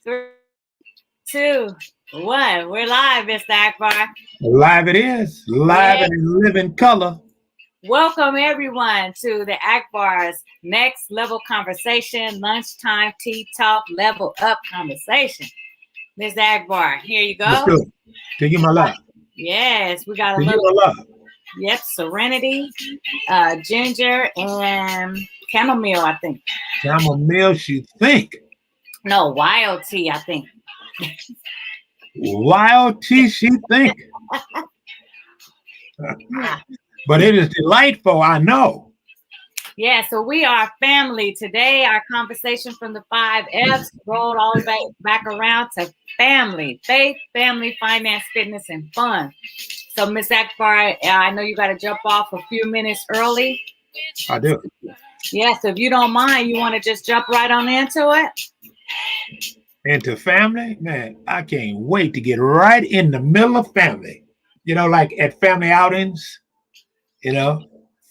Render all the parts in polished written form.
Three, two, one. We're live, Mr. Akbar. Live it is, live Yeah. and in living color. Welcome everyone to the Akbar's Next Level Conversation, Lunchtime Tea Talk Level Up Conversation. Mr. Akbar, here you Let's go. do it. Take you my love. Yes, we got a Take you little, my love. yep, serenity, ginger, and chamomile, I think. Chamomile, she think. No, wild tea, I think. Wild tea, she think. But it is delightful, I know. Yeah, so we are family. Today, our conversation from the 5Fs rolled all the way back around to family, faith, family, finance, fitness, and fun. So, Miss Akbar, I know you got to jump off a few minutes early. I do. Yeah, so if you don't mind, you want to just jump right on into it? Into family, man, I can't wait to get right in the middle of family. You know, like at family outings,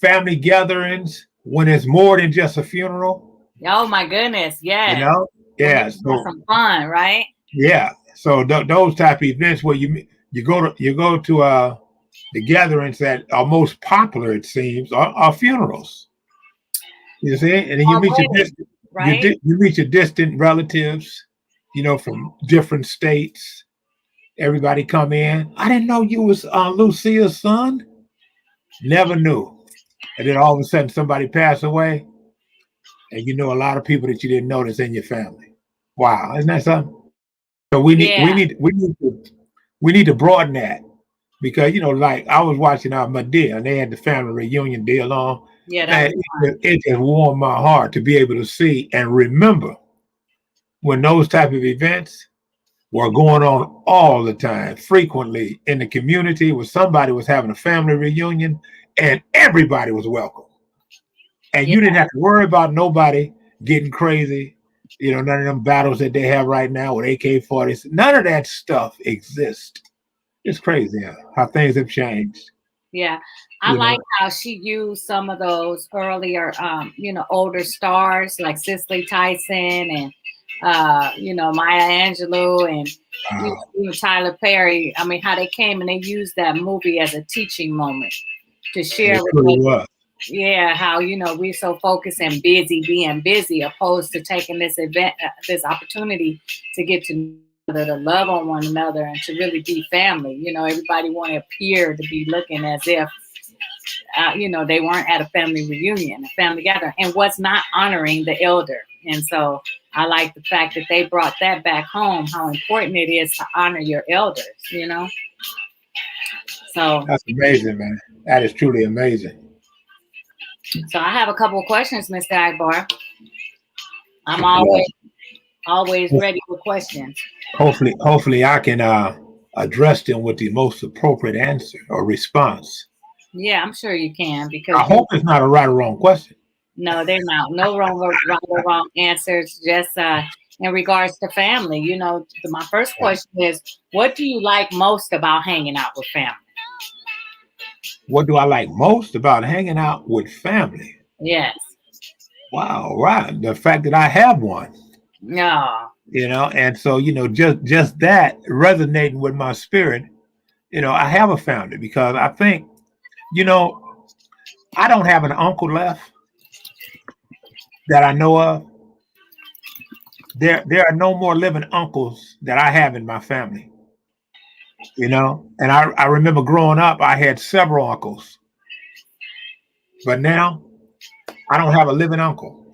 family gatherings, when it's more than just a funeral, Oh, my goodness. you Yeah. know? Yeah. Have So some fun, right? yeah. So those type of events where you go to the gatherings that are most popular, it seems, are funerals. You see, and then you Oh, meet your wedding, distant right? you meet your distant relatives, from different states. Everybody come in. I didn't know you was Lucia's son. Never knew. And then all of a sudden somebody passed away, and you know a lot of people that you didn't know that's in your family. Wow, isn't that something? So we need we Yeah. need we need to we need to broaden that because like I was watching Madea and they had the family reunion deal on. Yeah, that Man, was it just warmed my heart to be able to see and remember when those type of events were going on all the time, frequently in the community where somebody was having a family reunion and everybody was welcome. And yeah, you didn't have to worry about nobody getting crazy. None of them battles that they have right now with AK-40s. None of that stuff exists. It's crazy how things have changed. yeah. I You like know, how she used some of those earlier, older stars like Cicely Tyson and, Maya Angelou and uh, even Tyler Perry. I mean, how they came and they used that movie as a teaching moment to share it with truly us. was. Yeah, how we're so focused and busy being busy, opposed to taking this event, this opportunity to get to to love on one another and to really be family. Everybody want to appear to be looking as if they weren't at a family reunion, a family gathering, and was not honoring the elder. And so I like the fact that they brought that back home. How important it is to honor your elders. So That's amazing, man. That is truly amazing. so I have a couple of questions, Mr. Akbar. I'm Yeah. always ready for questions. Hopefully, I can address them with the most appropriate answer or response. Yeah, I'm sure you can I because hope it's not a right or wrong question. no, they're not. No right or wrong answers. Just in regards to family, my first question is, what do you like most about hanging out with family? What do I like most about hanging out with family? Yes. Wow, right. The fact that I have one, No. and so, just that resonating with my spirit, I have a family because I think, you know, I don't have an uncle left that I know of. There are no more living uncles that I have in my family, and I remember growing up, I had several uncles, but now I don't have a living uncle.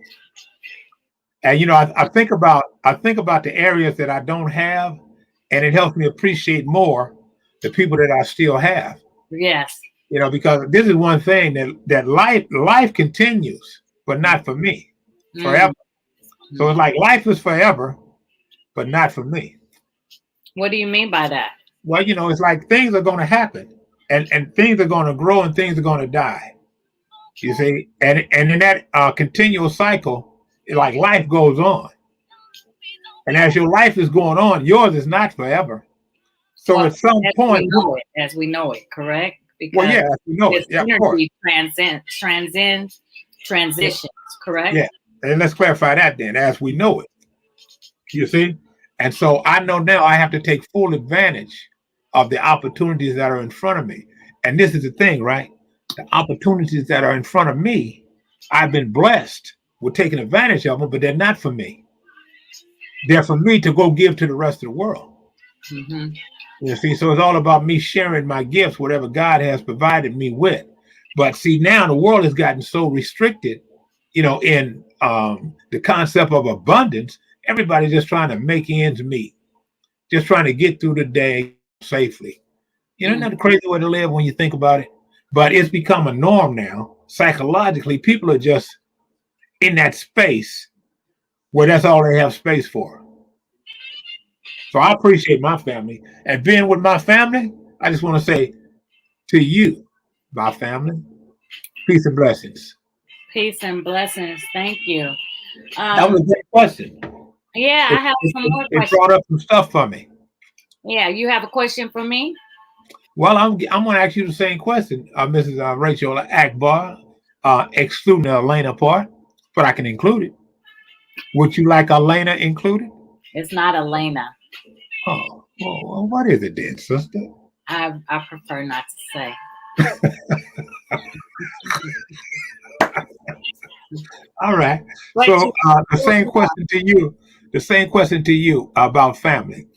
And I think about the areas that I don't have, and it helps me appreciate more the people that I still have. Yes. Because this is one thing that life continues, but not for me Mm. forever. So it's like life is forever, but not for me. What do you mean by that? Well, it's like things are going to happen, and things are going to grow, and things are going to die. You see, and in that continual cycle, like life goes on, and as your life is going on, yours is not forever. So Well, at some point, as we know it, correct? well, Because yeah, we know it. this Yeah, of course. energy transcends Yeah, transitions, correct? yeah. And let's clarify that then, as we know it. You see, And so I know now I have to take full advantage of the opportunities that are in front of me. And this is the thing, right? The opportunities that are in front of me, I've been blessed with taking advantage of them, but they're not for me. They're for me to go give to the rest of the world. Mm-hmm. You see, so it's all about me sharing my gifts, whatever God has provided me with. But see, now the world has gotten so restricted, in the concept of abundance. Everybody's just trying to make ends meet, just trying to get through the day safely. Isn't that a crazy way to live when you think about it? But it's become a norm now. Psychologically, people are just in that space where that's all they have space for. So I appreciate my family. And being with my family, I just want to say to you, my family, peace and blessings. Peace and blessings. Thank you. That was a great question. Yeah, It, I have some more it questions. brought up some stuff for me. Yeah, you have a question for me? Well, I'm going to ask you the same question, Mrs. Rachel Akbar, excluding the Elena part, but I can include it. Would you like Elena included? It's not Elena. Oh, well, what is it then, sister? I prefer not to say. All right. But So the same question to you about family,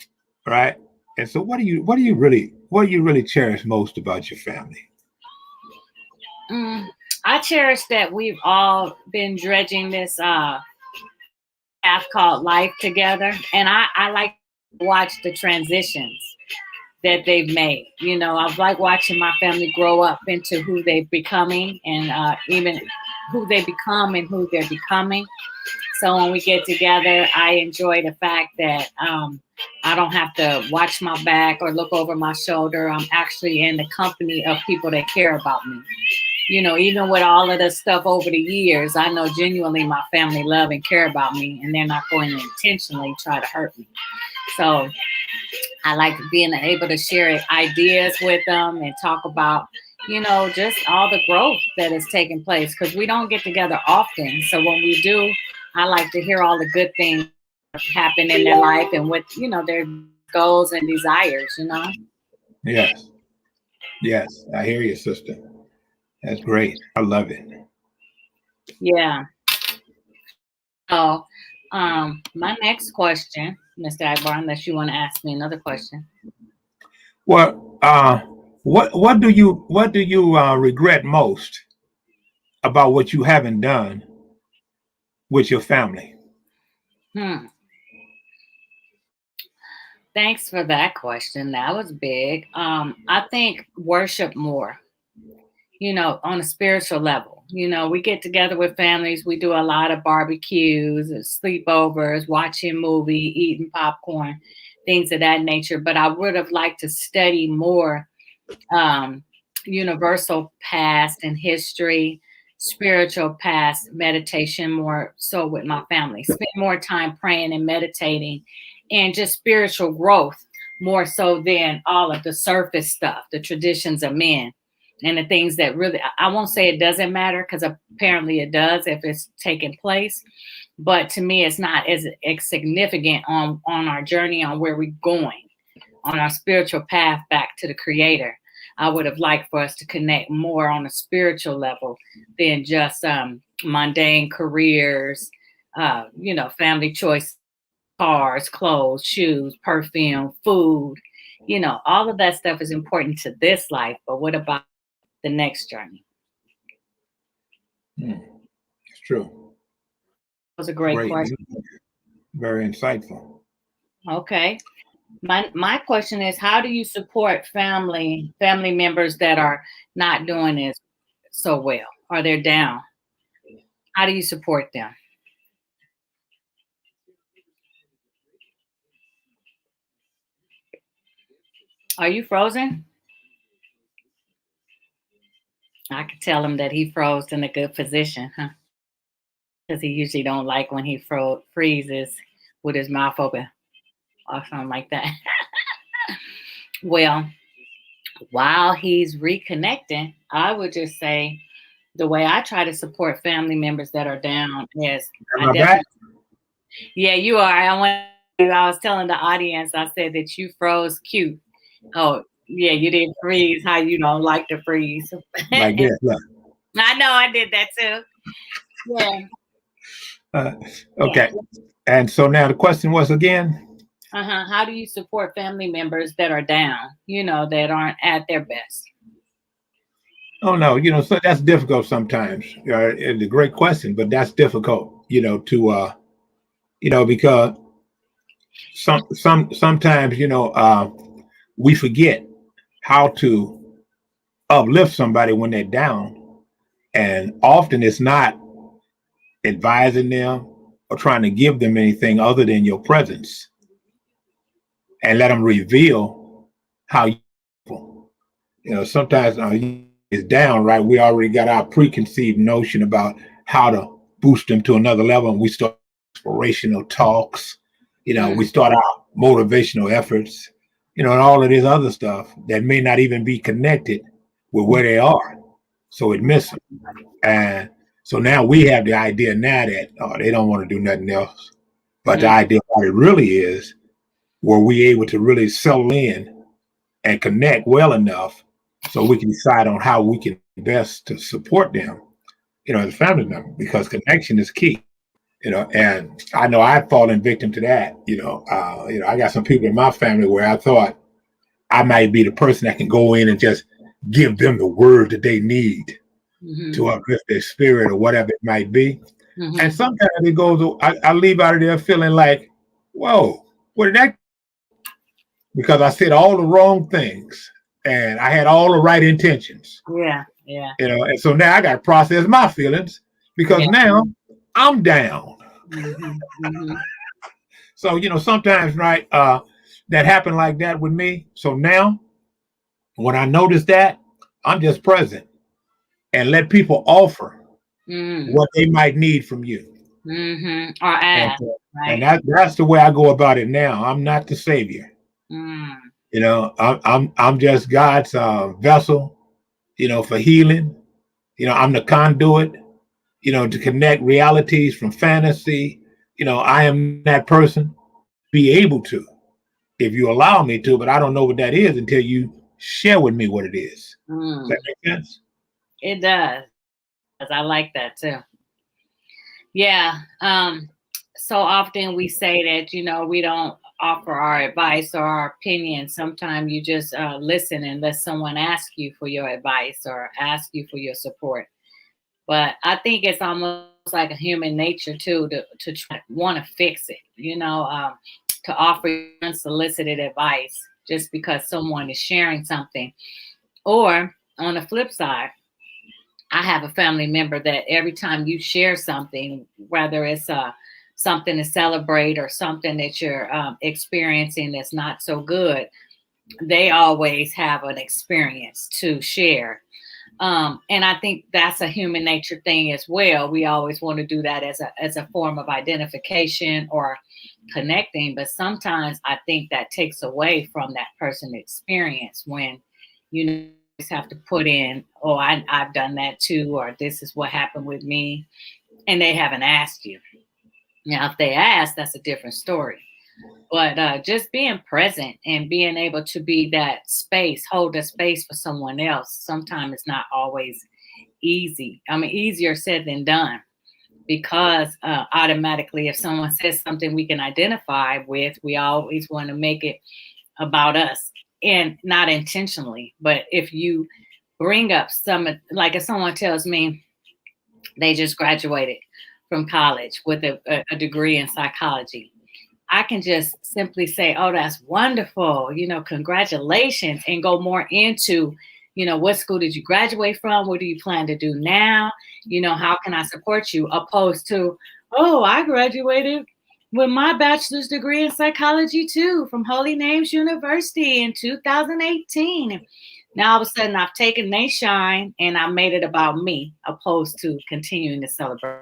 right? And so what do you really cherish most about your family? I cherish that we've all been dredging this path called life together, and I like to watch the transitions that they've made. I like watching my family grow up into who they're becoming, and even who they become and who they're becoming. So when we get together, I enjoy the fact that I don't have to watch my back or look over my shoulder. I'm actually in the company of people that care about me. Even with all of the stuff over the years, I know genuinely my family love and care about me, and they're not going to intentionally try to hurt me. So I like being able to share ideas with them and talk about, just all the growth that is taking place, because we don't get together often. So when we do, I like to hear all the good things that happen in their life and what, their goals and desires. Yes, I hear you, sister. That's great. I love it. Yeah. So my next question, Mr. Akbar, unless you want to ask me another question. Well, what do you regret most about what you haven't done with your family? Thanks for that question. That was big. I think worship more, on a spiritual level. We get together with families, we do a lot of barbecues, sleepovers, watching movie, eating popcorn, things of that nature. But I would have liked to study more universal past and history, spiritual past, meditation more so with my family. Spend more time praying and meditating and just spiritual growth more so than all of the surface stuff, the traditions of men and the things that really, I won't say it doesn't matter, because apparently it does if it's taking place. But to me, it's not as significant on our journey on where we're going, on our spiritual path back to the Creator. I would have liked for us to connect more on a spiritual level than just mundane careers, family choice, cars, clothes, shoes, perfume, food. All of that stuff is important to this life. But what about the next journey? It's true. That was a great question. Very insightful. Okay. My question is, how do you support family members that are not doing it so well, or they're down? How do you support them? Are you frozen? I could tell him that he froze in a good position, huh? Because he usually don't like when he freezes with his mouth open or something like that. Well, while he's reconnecting, I would just say the way I try to support family members that are down is, Am I back? yeah, you are. I want I was telling the audience, I said that you froze cute. Oh, yeah, you didn't freeze how you don't like to freeze. Like And this. Look. I know I did that too. Yeah, Uh, yeah. okay. And so now the question was again. How do you support family members that are down, that aren't at their best? Oh no, so that's difficult sometimes. It's a great question, but that's difficult, to because sometimes we forget how to uplift somebody when they're down, and often it's not advising them or trying to give them anything other than your presence, and let them reveal how sometimes is down, right? We already got our preconceived notion about how to boost them to another level, and we start inspirational talks. We start our motivational efforts, and all of this other stuff that may not even be connected with where they are. So it misses them. And so now we have the idea now that they don't want to do nothing else. But the idea of what it really is, were we able to really settle in and connect well enough so we can decide on how we can best to support them, as a family member, because connection is key, and I know I've fallen victim to that. I got some people in my family where I thought I might be the person that can go in and just give them the word that they need to uplift their spirit or whatever it might be. And sometimes it goes, I leave out of there feeling like, whoa, where did that? Because I said all the wrong things and I had all the right intentions. Yeah, yeah. And so now I got to process my feelings because now I'm down. So, sometimes, right, that happened like that with me. So now when I notice that, I'm just present and let people offer what they might need from you. Or ask, and that's the way I go about it now. I'm not the savior. I'm just God's vessel, for healing. I'm the conduit, to connect realities from fantasy. I am that person, be able to, if you allow me to, but I don't know what that is until you share with me what it is. Does that make sense? It does. I like that too. Yeah. So often we say that, we don't offer our advice or our opinion. Sometimes you just listen and let someone ask you for your advice or ask you for your support. But I think it's almost like a human nature too to want to fix it, to offer unsolicited advice just because someone is sharing something. Or on the flip side, I have a family member that every time you share something, whether it's something to celebrate or something that you're experiencing that's not so good, they always have an experience to share. And I think that's a human nature thing as well. We always want to do that as a form of identification or connecting, but sometimes I think that takes away from that person's experience when you just have to put in, oh, I've done that too, or this is what happened with me, and they haven't asked you. Now, if they ask, that's a different story. But just being present and being able to be that space, hold a space for someone else, sometimes it's not always easy. I mean, easier said than done, because automatically, if someone says something we can identify with, we always want to make it about us, and not intentionally. But if you bring up like if someone tells me they just graduated from college with a degree in psychology, I can just simply say, oh, that's wonderful, congratulations, and go more into, what school did you graduate from? What do you plan to do now? How can I support you? Opposed to, oh, I graduated with my bachelor's degree in psychology too from Holy Names University in 2018. Now all of a sudden I've taken they shine and I made it about me, opposed to continuing to celebrate.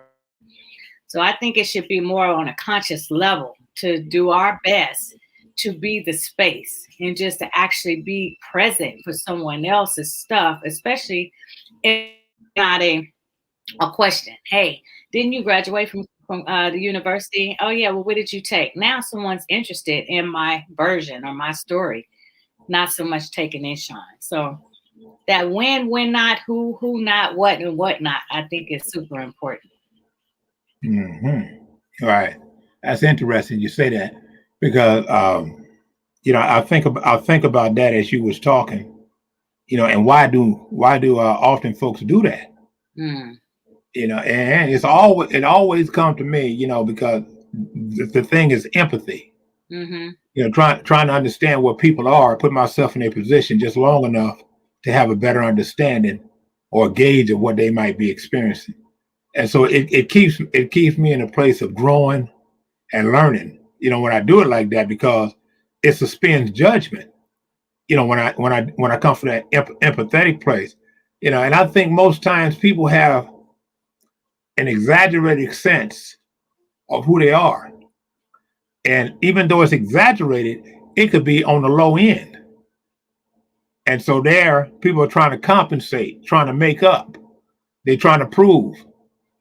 So I think it should be more on a conscious level to do our best to be the space and just to actually be present for someone else's stuff, especially if it's not a question. Hey, didn't you graduate from from the university. Oh yeah, well, what did you take? Now someone's interested in my version or my story, not so much taking in Sean. So that when not, who not, what and what not, I think is super important. Hmm. Right. That's interesting. You say that because I think about that as you was talking. And why do often folks do that? Mm, And it always comes to me, because the thing is empathy. mm-hmm. Trying to understand what people are, put myself in their position just long enough to have a better understanding or gauge of what they might be experiencing. And so it keeps me in a place of growing and learning. When I do it like that, because it suspends judgment. When I come from that empathetic place, and I think most times people have an exaggerated sense of who they are, and even though it's exaggerated, it could be on the low end. And so there, people are trying to compensate, trying to make up. They're trying to prove,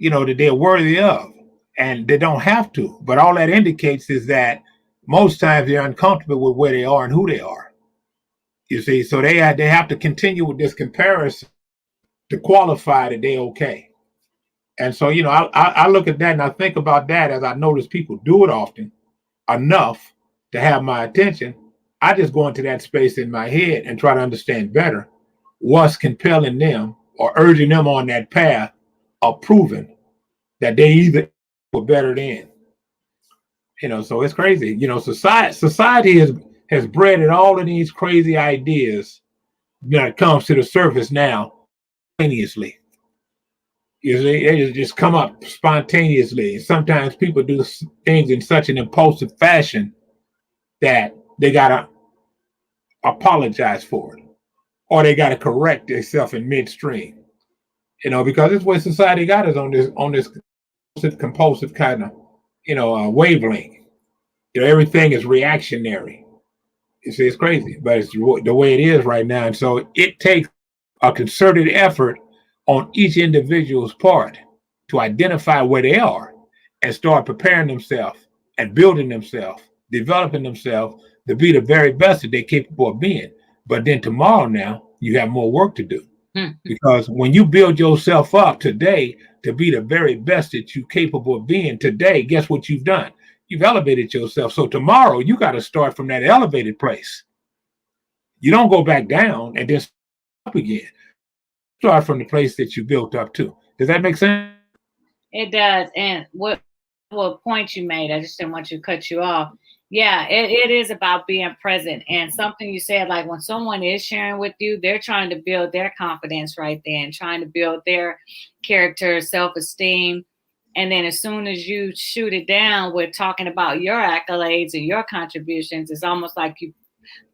that they're worthy of, and they don't have to. But all that indicates is that most times they're uncomfortable with where they are and who they are. You see, so they have to continue with this comparison to qualify that they're okay. And so, I look at that and I think about that as I notice people do it often enough to have my attention. I just go into that space in my head and try to understand better what's compelling them or urging them on that path of proving that they either were better than. So it's crazy. Society has bred all of these crazy ideas that comes to the surface now spontaneously. You see, they just come up spontaneously. Sometimes people do things in such an impulsive fashion that they gotta apologize for it, or they gotta correct themselves in midstream. Because it's what society got us on this compulsive kind of wavelength. Everything is reactionary. You see, it's crazy, but it's the way it is right now. And so it takes a concerted effort on each individual's part to identify where they are and start preparing themselves and building themselves, developing themselves to be the very best that they're capable of being. But then tomorrow now, you have more work to do. Because when you build yourself up today to be the very best that you're capable of being today, guess what you've done? You've elevated yourself. So tomorrow you got to start from that elevated place. You don't go back down and then start up again. Start from the place that you built up to. Does that make sense? It does. And what point you made, I just didn't want to cut you off. Yeah, it is about being present. And something you said, like when someone is sharing with you, they're trying to build their confidence right then, trying to build their character, self-esteem. And then as soon as you shoot it down with talking about your accolades and your contributions, it's almost like you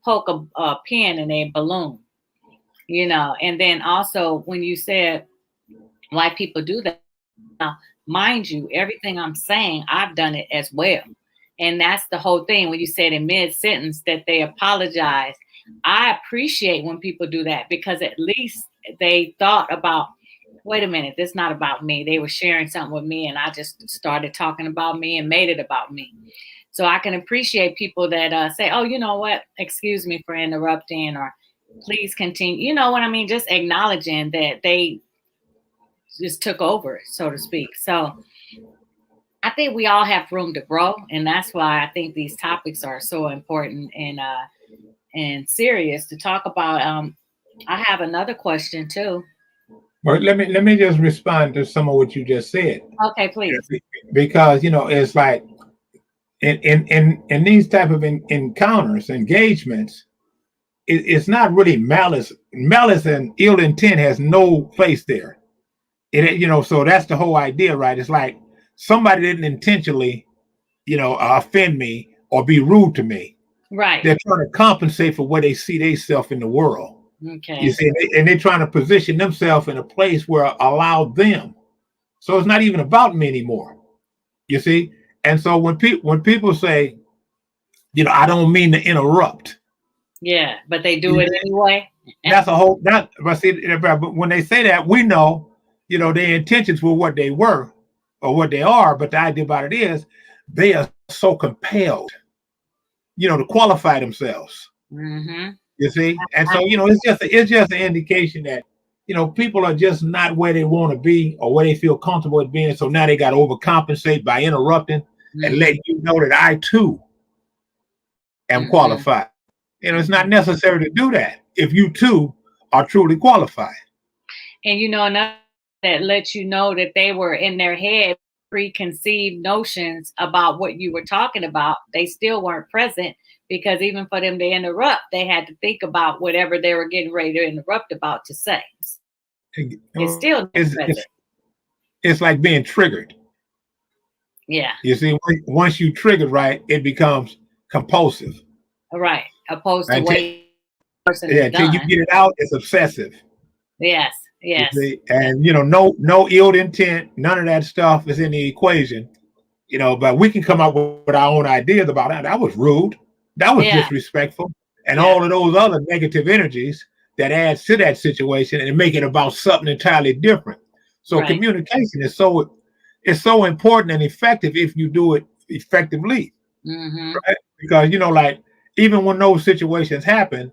poke a pin in a balloon, And then also when you said why people do that, now, mind you, everything I'm saying, I've done it as well. And that's the whole thing. When you said in mid sentence that they apologize, I appreciate when people do that because at least they thought about, wait a minute, this is not about me. They were sharing something with me and I just started talking about me and made it about me. So I can appreciate people that say, oh, you know what? Excuse me for interrupting, or please continue. You know what I mean? Just acknowledging that they just took over, so to speak. So I think we all have room to grow, and that's why I think these topics are so important and serious to talk about. I have another question too. Well, let me just respond to some of what you just said. Okay, please. Because it's like in these type of encounters, engagements, it's not really malice. Malice and ill intent has no place there. So that's the whole idea, right? It's like somebody didn't intentionally, offend me or be rude to me. Right. They're trying to compensate for where they see themselves in the world. Okay. You see, and they're trying to position themselves in a place where allow them. So it's not even about me anymore. You see, and so when people say, I don't mean to interrupt. Yeah, but they do it anyway. That's a whole that. But see, but when they say that, we know, their intentions were what they were, or what they are, but the idea about it is they are so compelled, to qualify themselves. Mm-hmm. You see, and so it's just an indication that people are just not where they want to be or where they feel comfortable with being. So now they got to overcompensate by interrupting and Mm-hmm. letting you know that I too am Mm-hmm. qualified. It's not necessary to do that if you too are truly qualified. And another that lets you know that they were in their head preconceived notions about what you were talking about. They still weren't present because even for them to interrupt, they had to think about whatever they were getting ready to interrupt about to say. It's still not It's, present. it's, it's like being triggered. Yeah. You see, once you trigger right, it becomes compulsive. Right. Opposed to Until, waiting the person is until you done. get it out, it's obsessive. Yes. You Yes. see, and no ill intent, none of that stuff is in the equation. But we can come up with our own ideas about that. That was rude. That was Yeah. disrespectful, and Yeah. all of those other negative energies that adds to that situation and make it about something entirely different. So Right. communication is so important and effective if you do it effectively, Mm-hmm. right? Because like even when those situations happen,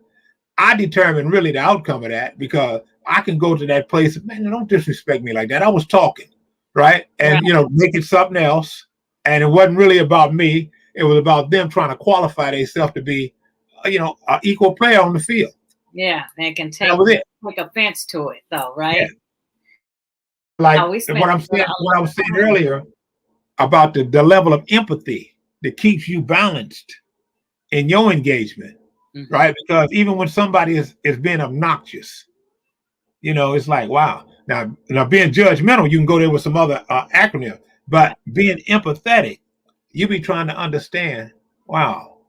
I determine really the outcome of that because I can go to that place. Man, don't disrespect me like that. I was talking, right? And Right. make it something else. And it wasn't really about me. It was about them trying to qualify themselves to be, an equal player on the field. Yeah. They can That take was it. offense to it though, Yeah. right? Like We what spent I'm a saying, lot what I was of saying time. earlier about the level of empathy that keeps you balanced in your engagement, Mm-hmm. right? Because even when somebody is being obnoxious, it's like, wow. Now being judgmental, you can go there with some other acronym, but being empathetic, you be trying to understand, wow,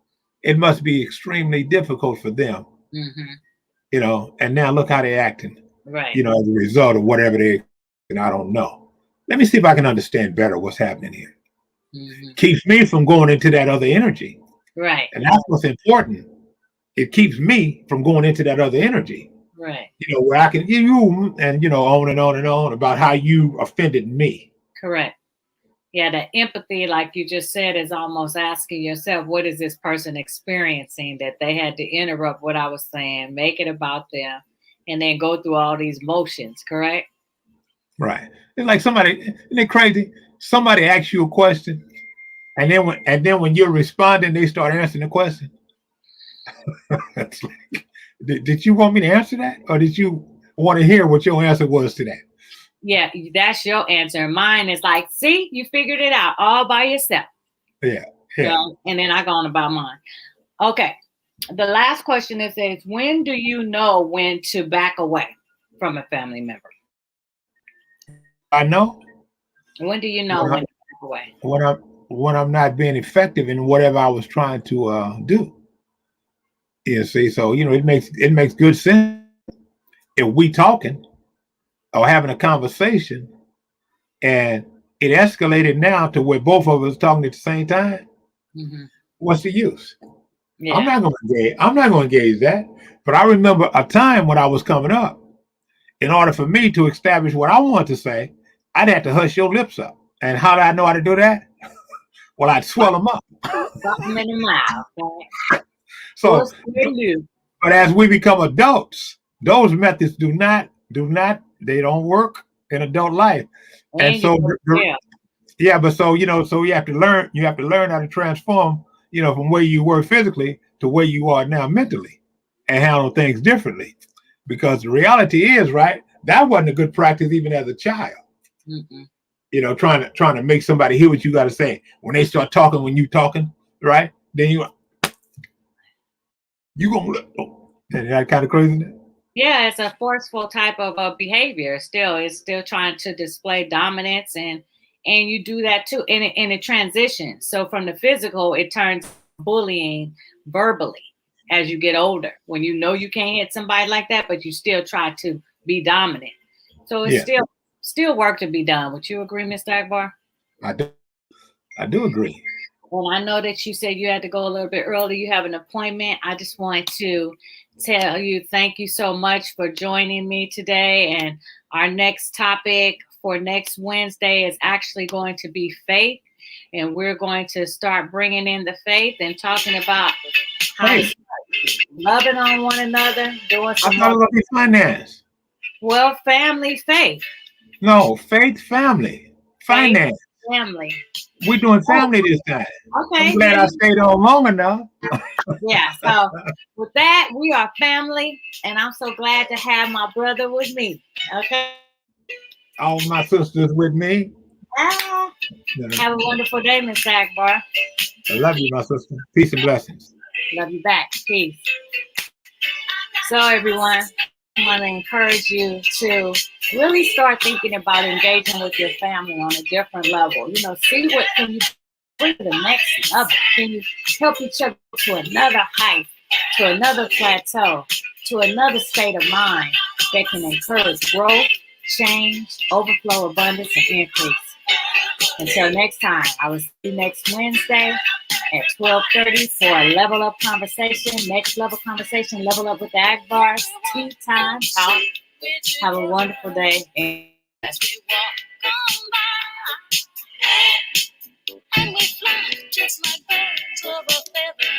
it must be extremely difficult for them, Mm-hmm. and now look how they're acting, Right. as a result of whatever and I don't know. Let me see if I can understand better what's happening here. Mm-hmm. Keeps me from going into that other energy. Right. And that's what's important. It keeps me from going into that other energy. Right. Where I can give you and on and on and on about how you offended me. Correct. Yeah, the empathy, like you just said, is almost asking yourself, what is this person experiencing that they had to interrupt what I was saying, make it about them, and then go through all these motions, correct? Right. It's like somebody, isn't it crazy? Somebody asks you a question, and then when you're responding, they start answering the question. It's like, did you want me to answer that, or did you want to hear what your answer was to that? Yeah, that's your answer. Mine is like, see, you figured it out all by yourself. Yeah. Yeah. And then I go on about mine. Okay. The last question is, when do you know when to back away from a family member? I know. When do you know when to back away? When I'm not being effective in whatever I was trying to do. You see, so it makes good sense if we talking or having a conversation and it escalated now to where both of us talking at the same time. Mm-hmm. What's the use? Yeah. I'm not going to engage that. But I remember a time when I was coming up. In order for me to establish what I wanted to say, I'd have to hush your lips up. And how do I know how to do that? Well, I'd swell them up. Something in the mouth. Okay? So, but as we become adults, those methods they don't work in adult life. And so, yeah, but so you have to learn how to transform, from where you were physically to where you are now mentally, and handle things differently. Because the reality is, right, that wasn't a good practice even as a child. Mm-mm. Trying to make somebody hear what you got to say when they start talking when you talking, right? Then you gonna look. Isn't that kind of crazy? Yeah, it's a forceful type of behavior. Still, it's still trying to display dominance, and you do that too. And it transitions. So from the physical, it turns bullying verbally as you get older. When you know you can't hit somebody like that, but you still try to be dominant. So it's still work to be done. Would you agree, Mr. Akbar? I do agree. Well, I know that you said you had to go a little bit early. You have an appointment. I just want to tell you thank you so much for joining me today. And our next topic for next Wednesday is actually going to be faith. And we're going to start bringing in the faith and talking about how to Hey, start loving on one another, doing I some thought it more, was gonna be finance. well, family faith. No, faith, family, Faith, finance. family. We're doing Oh, family this time. I'm okay. glad I stayed on long enough. Yeah. So with that, we are family, and I'm so glad to have my brother with me. Okay. All my sisters with me. Ah, have a wonderful day, Miss Akbar. I love you, my sister. Peace and blessings. Love you back. Peace. So everyone, I want to encourage you to really start thinking about engaging with your family on a different level. You know, see what can you bring to the next level. Can you help each other to another height, to another plateau, to another state of mind that can encourage growth, change, overflow, abundance, and increase. Until next time, I will see you next Wednesday at 12:30 for a level up conversation. Next level conversation, level up with the Akbars, tea time talk. Have a wonderful day. And we fly just like birds of a feather.